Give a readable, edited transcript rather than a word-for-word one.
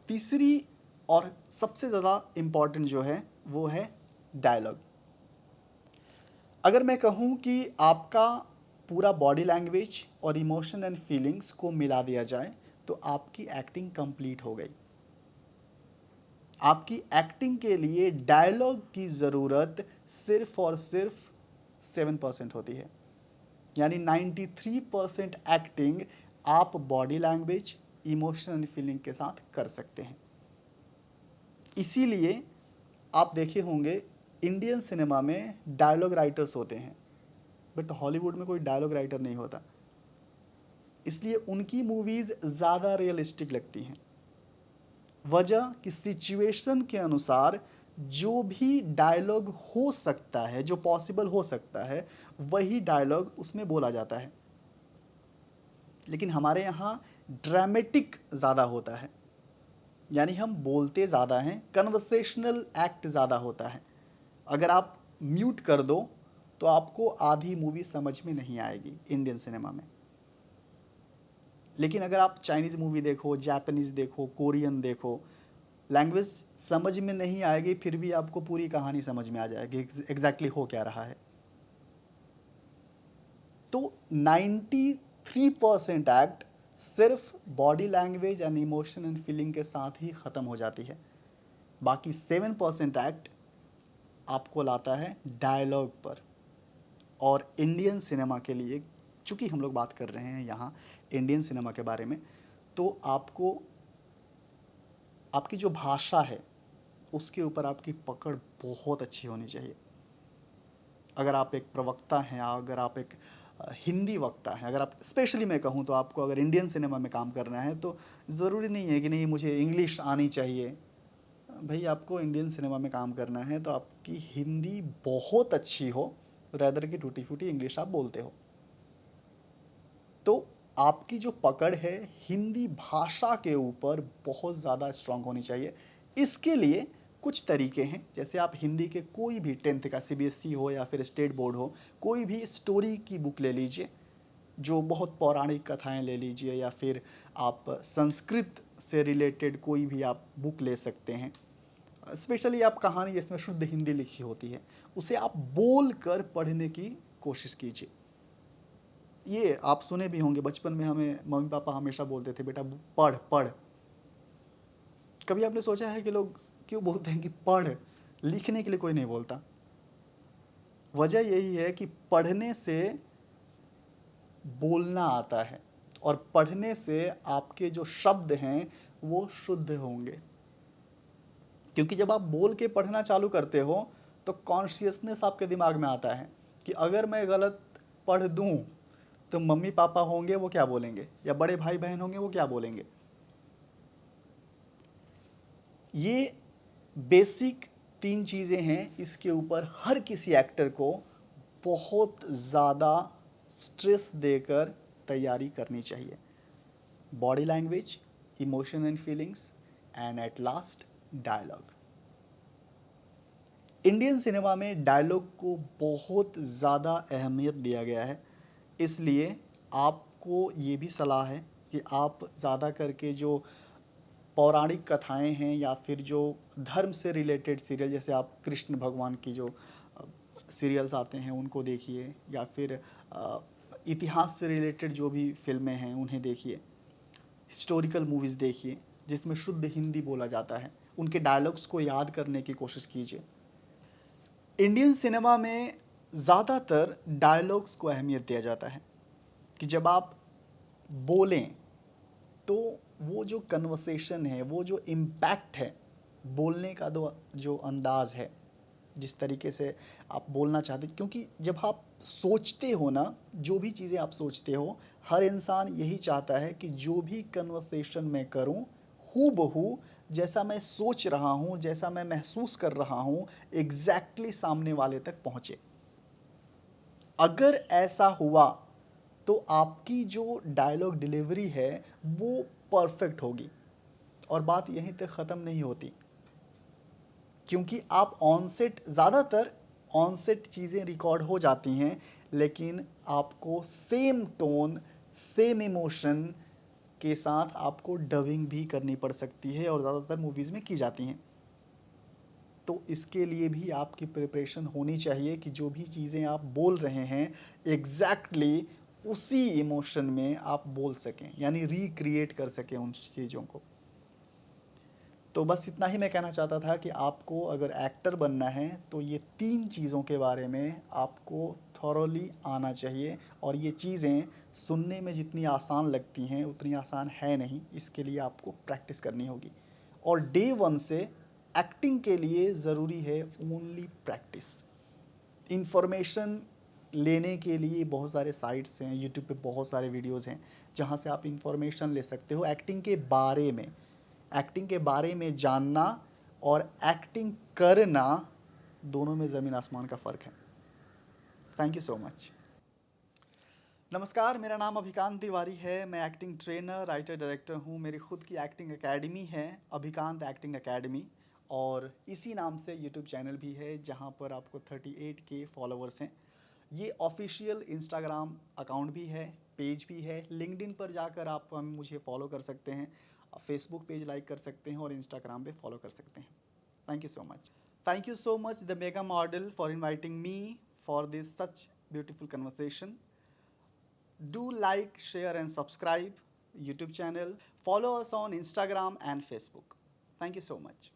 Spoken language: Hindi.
तीसरी और सबसे ज़्यादा इम्पॉर्टेंट जो है वो है डायलॉग। अगर मैं कहूँ कि आपका पूरा बॉडी लैंग्वेज और इमोशन एंड फीलिंग्स को मिला दिया जाए तो आपकी एक्टिंग कंप्लीट हो गई। आपकी एक्टिंग के लिए डायलॉग की ज़रूरत सिर्फ और सिर्फ 7% होती है, यानी 93% एक्टिंग आप body language, emotion and feeling के साथ कर सकते हैं। इसीलिए आप देखे होंगे इंडियन सिनेमा में डायलॉग राइटर्स होते हैं, बट हॉलीवुड में कोई डायलॉग राइटर नहीं होता, इसलिए उनकी मूवीज़ ज़्यादा रियलिस्टिक लगती हैं। वजह कि सिचुएशन के अनुसार जो भी डायलॉग हो सकता है, जो पॉसिबल हो सकता है, वही डायलॉग उसमें बोला जाता है। लेकिन हमारे यहाँ ड्रामेटिक ज़्यादा होता है, यानी हम बोलते ज़्यादा हैं, कन्वर्सेशनल एक्ट ज़्यादा होता है। अगर आप म्यूट कर दो तो आपको आधी मूवी समझ में नहीं आएगी इंडियन सिनेमा में। लेकिन अगर आप चाइनीज़ मूवी देखो, जापानीज़ देखो, कोरियन देखो, लैंग्वेज समझ में नहीं आएगी, फिर भी आपको पूरी कहानी समझ में आ जाएगी एग्जैक्टली हो क्या रहा है। तो 93% एक्ट सिर्फ body language and emotion and feeling के साथ ही ख़त्म हो जाती है। बाकी 7% एक्ट आपको लाता है डायलॉग पर। और इंडियन सिनेमा के लिए, चूँकि हम लोग बात कर रहे हैं यहाँ इंडियन सिनेमा के बारे में, तो आपको आपकी जो भाषा है उसके ऊपर आपकी पकड़ बहुत अच्छी होनी चाहिए। अगर आप एक प्रवक्ता हैं, अगर आप एक हिंदी वक्ता हैं, अगर आप स्पेशली मैं कहूँ तो आपको अगर इंडियन सिनेमा में काम करना है तो ज़रूरी नहीं है कि नहीं मुझे इंग्लिश आनी चाहिए। भाई आपको इंडियन सिनेमा में काम करना है तो आपकी हिंदी बहुत अच्छी हो, रैदर की टूटी फूटी इंग्लिश आप बोलते हो। तो आपकी जो पकड़ है हिंदी भाषा के ऊपर बहुत ज़्यादा स्ट्रांग होनी चाहिए। इसके लिए कुछ तरीके हैं, जैसे आप हिंदी के कोई भी 10th का सीबीएसई हो या फिर स्टेट बोर्ड हो, कोई भी स्टोरी की बुक ले लीजिए, जो बहुत पौराणिक कथाएं ले लीजिए, या फिर आप संस्कृत से रिलेटेड कोई भी आप बुक ले सकते हैं। स्पेशली आप कहानी जिसमें शुद्ध हिंदी लिखी होती है उसे आप बोल कर पढ़ने की कोशिश कीजिए। ये आप सुने भी होंगे, बचपन में हमें मम्मी पापा हमेशा बोलते थे बेटा पढ़ पढ़। कभी आपने सोचा है कि लोग क्यों बोलते हैं कि पढ़? लिखने के लिए कोई नहीं बोलता। वजह यही है कि पढ़ने से बोलना आता है, और पढ़ने से आपके जो शब्द हैं वो शुद्ध होंगे। क्योंकि जब आप बोल के पढ़ना चालू करते हो तो कॉन्शियसनेस आपके दिमाग में आता है कि अगर मैं गलत पढ़ दूं तो मम्मी पापा होंगे वो क्या बोलेंगे, या बड़े भाई बहन होंगे वो क्या बोलेंगे। ये बेसिक 3 चीज़ें हैं, इसके ऊपर हर किसी एक्टर को बहुत ज़्यादा स्ट्रेस देकर तैयारी करनी चाहिए। Body language, emotion and feelings, and at last dialogue. Indian cinema में डायलॉग को बहुत ज़्यादा अहमियत दिया गया है, इसलिए आपको ये भी सलाह है कि आप ज़्यादा करके जो पौराणिक कथाएं हैं या फिर जो धर्म से रिलेटेड सीरियल, जैसे आप कृष्ण भगवान की जो सीरियल्स आते हैं उनको देखिए, या फिर इतिहास से रिलेटेड जो भी फिल्में हैं उन्हें देखिए, हिस्टोरिकल मूवीज़ देखिए जिसमें शुद्ध हिंदी बोला जाता है, उनके डायलॉग्स को याद करने की कोशिश कीजिए। इंडियन सिनेमा में ज़्यादातर डायलॉग्स को अहमियत दिया जाता है कि जब आप बोलें तो वो जो कन्वर्सेशन है, वो जो इम्पैक्ट है, बोलने का जो अंदाज़ है, जिस तरीके से आप बोलना चाहते, क्योंकि जब आप सोचते हो ना, जो भी चीज़ें आप सोचते हो, हर इंसान यही चाहता है कि जो भी कन्वर्सेशन मैं करूं हूबहू जैसा मैं सोच रहा हूं, जैसा मैं महसूस कर रहा हूं, एग्जैक्टली सामने वाले तक पहुंचे। अगर ऐसा हुआ तो आपकी जो डायलॉग डिलीवरी है वो परफेक्ट होगी, और बात यहीं तक ख़त्म नहीं होती, क्योंकि आप ऑन सेट, ज़्यादातर ऑन सेट चीज़ें रिकॉर्ड हो जाती हैं, लेकिन आपको सेम टोन, सेम इमोशन के साथ आपको डबिंग भी करनी पड़ सकती है और ज़्यादातर मूवीज़ में की जाती हैं। तो इसके लिए भी आपकी प्रिपरेशन होनी चाहिए कि जो भी चीज़ें आप बोल रहे हैं एग्जैक्टली उसी इमोशन में आप बोल सकें, यानी रिक्रिएट कर सकें उन चीज़ों को। तो बस इतना ही मैं कहना चाहता था कि आपको अगर एक्टर बनना है तो ये 3 चीज़ों के बारे में आपको थॉरोली आना चाहिए, और ये चीज़ें सुनने में जितनी आसान लगती हैं उतनी आसान है नहीं, इसके लिए आपको प्रैक्टिस करनी होगी। और डे 1 से एक्टिंग के लिए ज़रूरी है ओनली प्रैक्टिस। इंफॉर्मेशन लेने के लिए बहुत सारे साइट्स हैं, यूट्यूब पे बहुत सारे वीडियोस हैं जहाँ से आप इंफॉर्मेशन ले सकते हो एक्टिंग के बारे में। एक्टिंग के बारे में जानना और एक्टिंग करना, दोनों में ज़मीन आसमान का फ़र्क है। Thank you so much. नमस्कार, मेरा नाम अभिकांत तिवारी है। मैं एक्टिंग ट्रेनर, राइटर, डायरेक्टर हूँ। मेरी खुद की एक्टिंग एकेडमी है, अभिकांत एक्टिंग एकेडमी, और इसी नाम से यूट्यूब चैनल भी है जहाँ पर आपको 38K फॉलोअर्स हैं। ये ऑफिशियल इंस्टाग्राम अकाउंट भी है, पेज भी है। लिंक्डइन पर जाकर आप मुझे फॉलो कर सकते हैं, फेसबुक पेज लाइक कर सकते हैं और इंस्टाग्राम पे फॉलो कर सकते हैं। Thank you so much. Thank you so much the mega model for inviting me for this such beautiful conversation. Do like, share and subscribe YouTube channel. Follow us on Instagram and Facebook. Thank you so much.